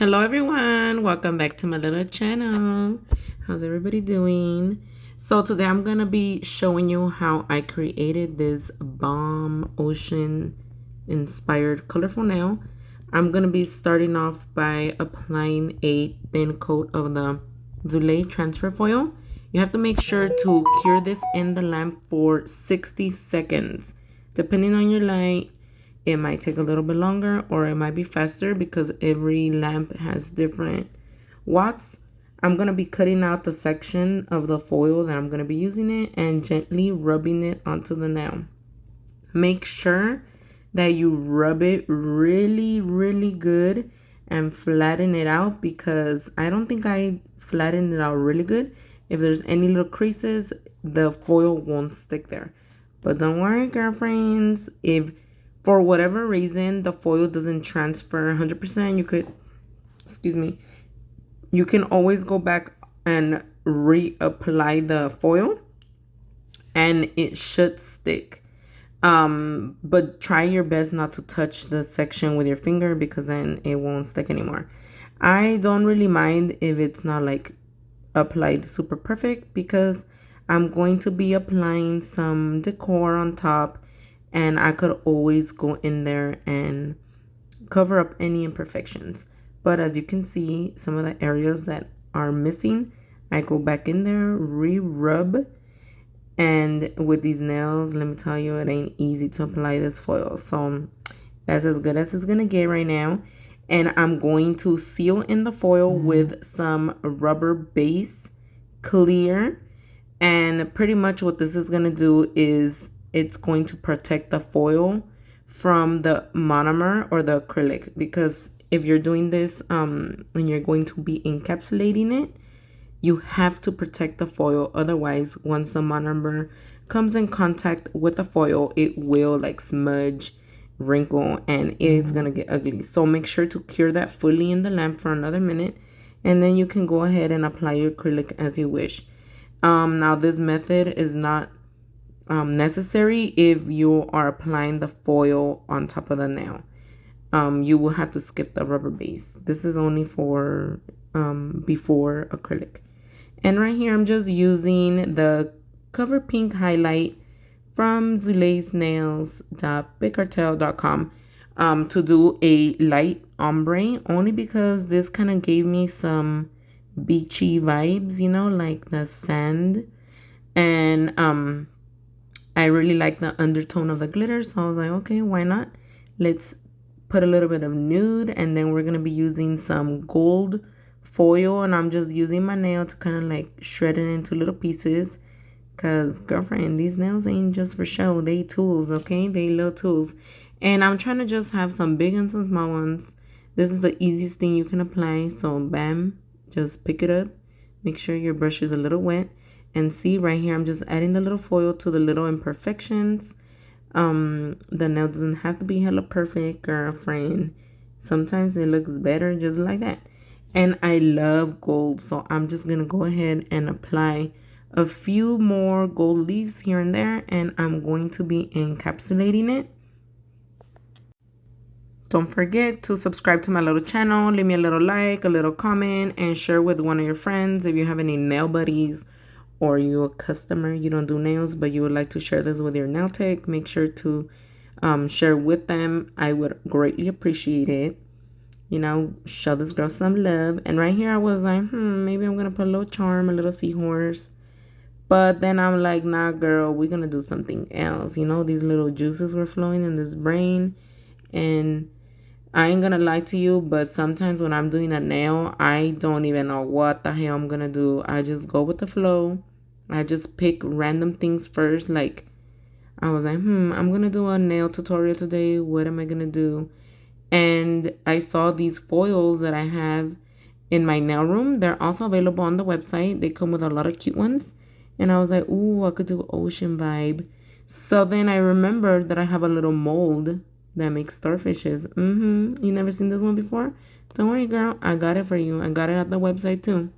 Hello everyone, welcome back to my little channel. How's everybody doing? So today I'm gonna be showing you how I created this bomb ocean inspired colorful nail. I'm gonna be starting off by applying a thin coat of the Zulay transfer foil. You have to make sure to cure this in the lamp for 60 seconds. Depending on your light, it might take a little bit longer or it might be faster because every lamp has different watts. I'm going to be cutting out the section of the foil that I'm going to be using it and gently rubbing it onto the nail. Make sure that you rub it really good and flatten it out, because I don't think I flattened it out really good. If there's any little creases, the foil won't stick there. But don't worry, girlfriends. If for whatever reason the foil doesn't transfer 100%, you can always go back and reapply the foil and it should stick. But try your best not to touch the section with your finger, because then it won't stick anymore. I don't really mind if it's not like applied super perfect, because I'm going to be applying some decor on top, and I could always go in there and cover up any imperfections. But as you can see, some of the areas that are missing, I go back in there, re-rub. And with these nails, let me tell you, it ain't easy to apply this foil. So that's as good as it's gonna get right now. And I'm going to seal in the foil with some rubber base clear. And pretty much what this is gonna do is it's going to protect the foil from the monomer or the acrylic, because if you're doing this and you're going to be encapsulating it, you have to protect the foil. Otherwise, once the monomer comes in contact with the foil, it will like smudge, wrinkle, and it's gonna get ugly. So make sure to cure that fully in the lamp for another minute, and then you can go ahead and apply your acrylic as you wish. Now this method is not necessary if you are applying the foil on top of the nail. You will have to skip the rubber base. This is only for before acrylic. And right here, I'm just using the Cover Pink highlight from zulaysnails.bigcartel.com to do a light ombre, only because this kind of gave me some beachy vibes, you know, like the sand. And I really like the undertone of the glitter, so I was like, okay, why not? Let's put a little bit of nude, and then we're going to be using some gold foil, and I'm just using my nail to kind of like shred it into little pieces, because girlfriend, these nails ain't just for show. They tools, okay? They little tools. And I'm trying to just have some big and some small ones. This is the easiest thing you can apply. So bam, just pick it up. Make sure your brush is a little wet. And see right here, I'm just adding the little foil to the little imperfections. The nail doesn't have to be hella perfect, girlfriend. Sometimes it looks better just like that. And I love gold, so I'm just gonna go ahead and apply a few more gold leaves here and there, and I'm going to be encapsulating it. Don't forget to subscribe to my little channel, leave me a little like, a little comment, and share with one of your friends. If you have any nail buddies, or you're a customer, you don't do nails, but you would like to share this with your nail tech, make sure to share with them. I would greatly appreciate it. You know, show this girl some love. And right here I was like, maybe I'm gonna put a little charm, a little seahorse. But then I'm like, nah, girl, we're gonna do something else. You know, these little juices were flowing in this brain. And I ain't gonna lie to you, but sometimes when I'm doing a nail, I don't even know what the hell I'm gonna do. I just go with the flow. I just pick random things first. Like, I was like, I'm gonna do a nail tutorial today. What am I gonna do? And I saw these foils that I have in my nail room. They're also available on the website. They come with a lot of cute ones. And I was like, ooh, I could do ocean vibe. So then I remembered that I have a little mold that makes starfishes. You never seen this one before? Don't worry, girl. I got it for you. I got it at the website too.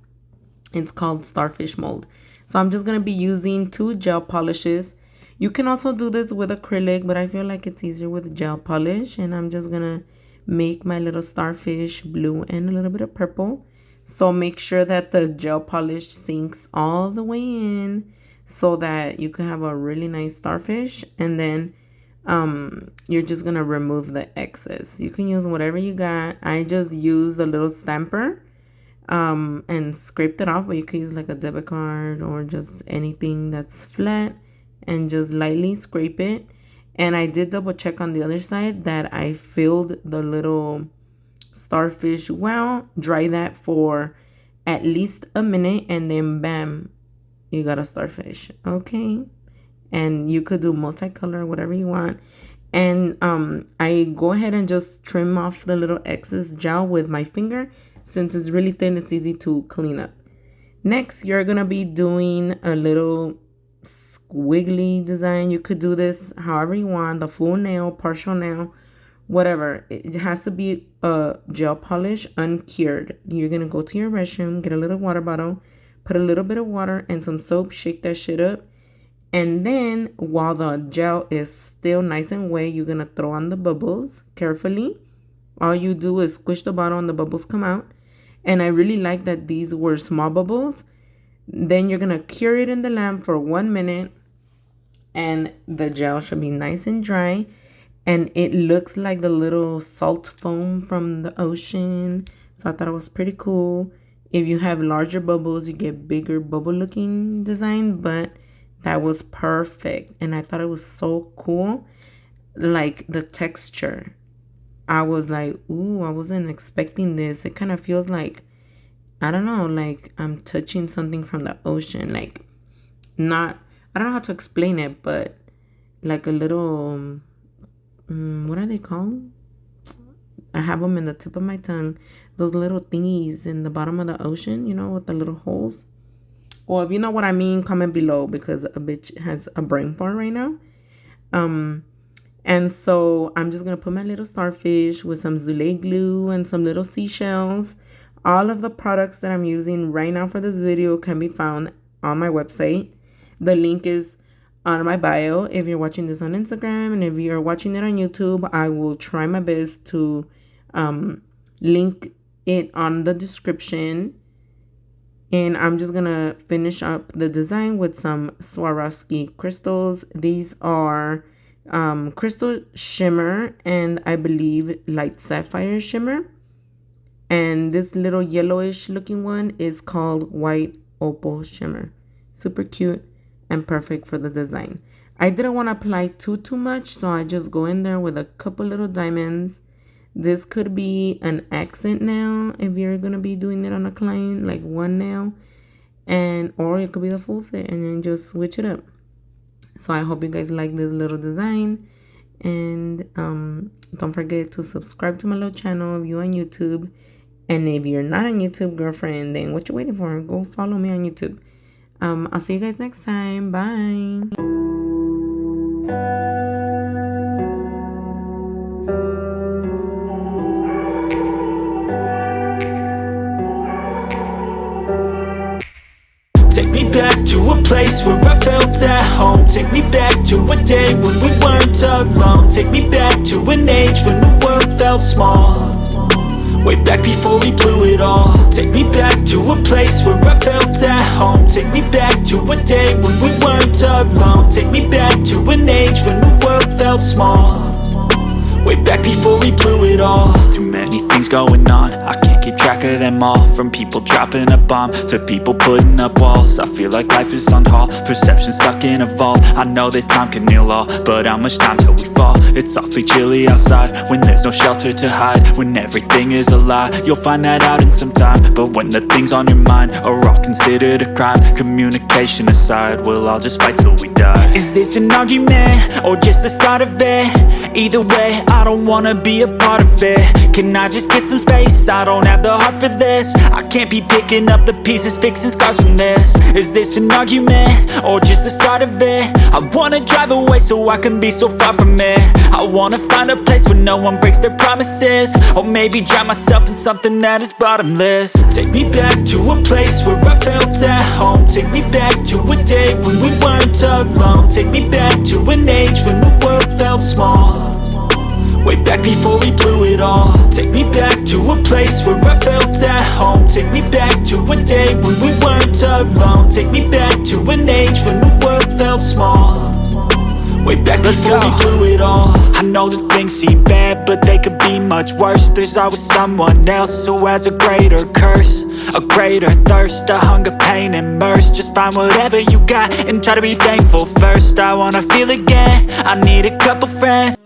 It's called Starfish mold. So I'm just going to be using 2 gel polishes. You can also do this with acrylic, but I feel like it's easier with gel polish. And I'm just going to make my little starfish blue and a little bit of purple. So make sure that the gel polish sinks all the way in so that you can have a really nice starfish. And then you're just gonna remove the excess. You can use whatever you got. I just used a little stamper and scraped it off, but you can use like a debit card or just anything that's flat and just lightly scrape it. And I did double check on the other side that I filled the little starfish well. Dry that for at least a minute, and then bam, you got a starfish. Okay, and you could do multicolor, whatever you want. And I go ahead and just trim off the little excess gel with my finger. Since it's really thin, it's easy to clean up. Next, you're gonna be doing a little squiggly design. You could do this however you want, the full nail, partial nail, whatever. It has to be a gel polish, uncured. You're gonna go to your restroom, get a little water bottle, put a little bit of water and some soap, shake that shit up. And then while the gel is still nice and wet, you're gonna throw on the bubbles carefully. All you do is squish the bottle and the bubbles come out. And I really like that these were small bubbles. Then you're gonna cure it in the lamp for 1 minute, and the gel should be nice and dry. And it looks like the little salt foam from the ocean. So I thought it was pretty cool. If you have larger bubbles, you get bigger bubble looking design, but that was perfect. And I thought it was so cool. Like the texture. I was like, ooh, I wasn't expecting this. It kind of feels like, I don't know, like I'm touching something from the ocean. Like, not, I don't know how to explain it, but like a little, what are they called? I have them in the tip of my tongue. Those little thingies in the bottom of the ocean, you know, with the little holes. Or if you know what I mean, comment below, because a bitch has a brain fart right now. And so I'm just going to put my little starfish with some Zulay glue and some little seashells. All of the products that I'm using right now for this video can be found on my website. The link is on my bio if you're watching this on Instagram. And if you're watching it on YouTube, I will try my best to link it on the description. And I'm just going to finish up the design with some Swarovski crystals. These are crystal shimmer and I believe light sapphire shimmer. And this little yellowish looking one is called white opal shimmer. Super cute and perfect for the design. I didn't want to apply too much, so I just go in there with a couple little diamonds. This could be an accent nail if you're gonna be doing it on a client, like one nail, and or it could be the full set, and then just switch it up. So I hope you guys like this little design, and don't forget to subscribe to my little channel if you're on YouTube. And if you're not on YouTube, girlfriend, then what you waiting for? Go follow me on YouTube. I'll see you guys next time. Bye. Take me back to a place where I felt at home. Take me back to a day when we weren't alone. Take me back to an age when the world felt small. Way back before we blew it all. Take me back to a place where I felt at home. Take me back to a day when we weren't alone. Take me back to an age when the world felt small. Way back before we blew it all. Too many things going on, I can't keep track of them all. From people dropping a bomb to people putting up walls. I feel like life is on hold, perception stuck in a vault. I know that time can heal all, but how much time till we fall? It's awfully chilly outside when there's no shelter to hide. When everything is a lie, you'll find that out in some time. But when the things on your mind are all considered a crime, communication aside, we'll all just fight till we die. Is this an argument or just the start of it? Either way, I don't wanna be a part of it. Can I just get some space? I don't have the heart for this. I can't be picking up the pieces, fixing scars from this. Is this an argument or just the start of it? I wanna drive away so I can be so far from it. I wanna find a place where no one breaks their promises. Or maybe drown myself in something that is bottomless. Take me back to a place where I felt at home. Take me back to a day when we weren't alone. Take me back to an age when the world felt small. way back before we blew it all. Take me back to a place where I felt at home. Take me back to a day when we weren't alone. Take me back to an age when the world felt small, way back before we blew it all. I know that things seem bad, but they could be much worse. There's always someone else who has a greater curse, a greater thirst, a hunger, pain, and mercy. Just find whatever you got and try to be thankful first. I wanna feel again, I need a couple friends.